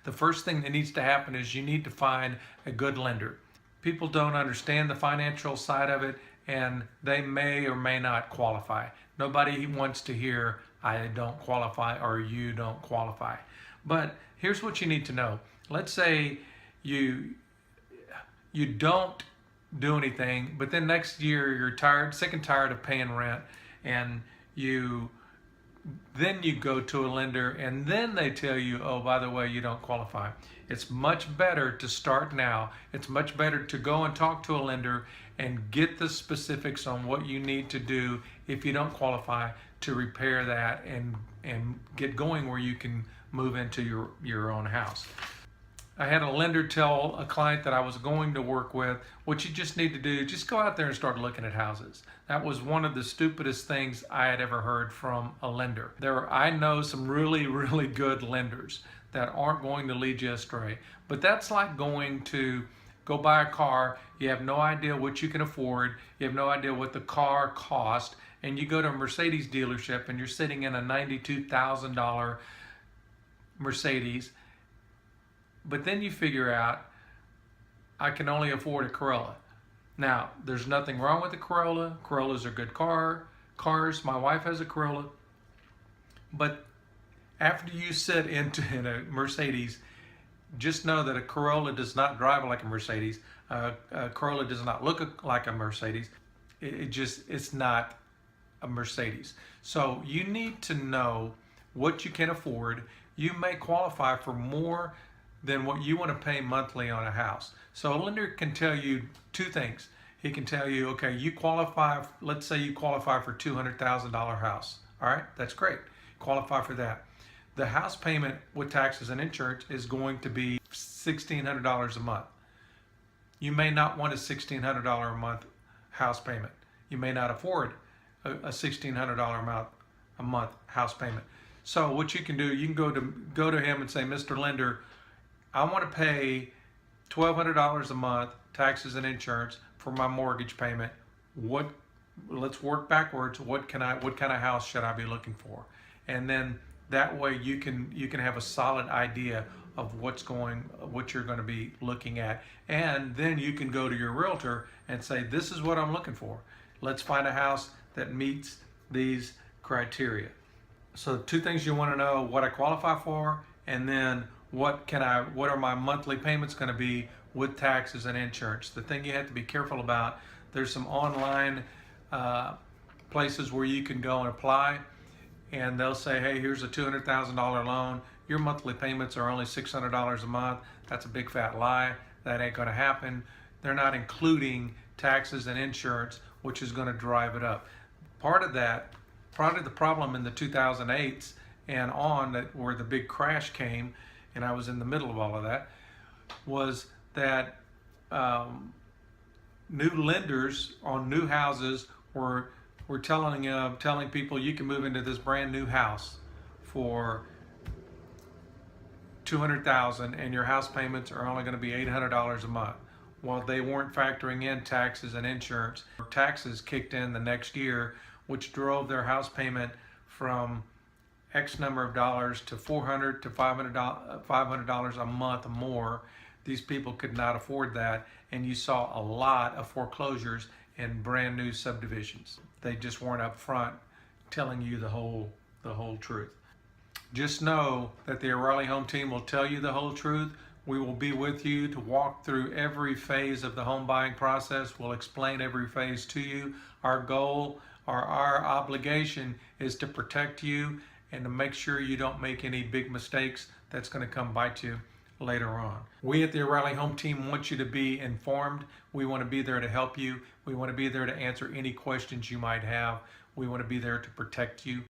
The first thing that needs to happen is you need to find a good lender. People don't understand the financial side of it, and they may or may not qualify. Nobody wants to hear, I don't qualify or you don't qualify. But here's what you need to know. Let's say you don't do anything, but then next year you're tired, sick and tired of paying rent, and then you go to a lender and then they tell you, oh, by the way, you don't qualify. It's much better to start now. It's much better to go and talk to a lender and get the specifics on what you need to do if you don't qualify to repair that and get going where you can move into your own house. I had a lender tell a client that I was going to work with, what you just need to do, just go out there and start looking at houses. That was one of the stupidest things I had ever heard from a lender. I know some really, really good lenders that aren't going to lead you astray. But that's like going to go buy a car, you have no idea what you can afford, you have no idea what the car cost, and you go to a Mercedes dealership and you're sitting in a $92,000 Mercedes, but then you figure out, I can only afford a Corolla. Now, there's nothing wrong with a Corolla. Corollas are good cars. My wife has a Corolla. But after you sit in a Mercedes, just know that a Corolla does not drive like a Mercedes. A Corolla does not look like a Mercedes. It's not a Mercedes. So you need to know what you can afford. You may qualify for more than what you want to pay monthly on a house. So a lender can tell you two things. He can tell you, okay, you qualify, let's say you qualify for $200,000 house. All right, that's great. Qualify for that. The house payment with taxes and insurance is going to be $1,600 a month. You may not want a $1,600 a month house payment. You may not afford a $1,600 a month house payment. So what you can do, you can go to him and say, Mr. Lender, I want to pay $1,200 a month, taxes and insurance, for my mortgage payment. Let's work backwards. What kind of house should I be looking for? And then that way you can have a solid idea of what you're going to be looking at. And then you can go to your realtor and say, this is what I'm looking for. Let's find a house that meets these criteria. So two things you want to know: what I qualify for, and then what are my monthly payments going to be with taxes and insurance. The thing you have to be careful about, there's some online places where you can go and apply, and they'll say, hey, here's a $200,000 loan. Your monthly payments are only $600 a month. That's a big fat lie. That ain't going to happen. They're not including taxes and insurance, which is going to drive it up. Part of the problem in the 2008s and on, where the big crash came, and I was in the middle of all of that, was that new lenders on new houses were telling people you can move into this brand new house for $200,000 and your house payments are only going to be $800 a month. Well, they weren't factoring in taxes and insurance. Taxes kicked in the next year, which drove their house payment from X number of dollars to $400 to $500 a month more. These people could not afford that, and you saw a lot of foreclosures in brand new subdivisions. They just weren't up front telling you the whole truth. Just know that the O'Reilly Home Team will tell you the whole truth. We will be with you to walk through every phase of the home buying process. We'll explain every phase to you. Our goal or our obligation is to protect you and to make sure you don't make any big mistakes that's going to come bite you later on. We at the O'Reilly Home Team want you to be informed. We want to be there to help you. We want to be there to answer any questions you might have. We want to be there to protect you.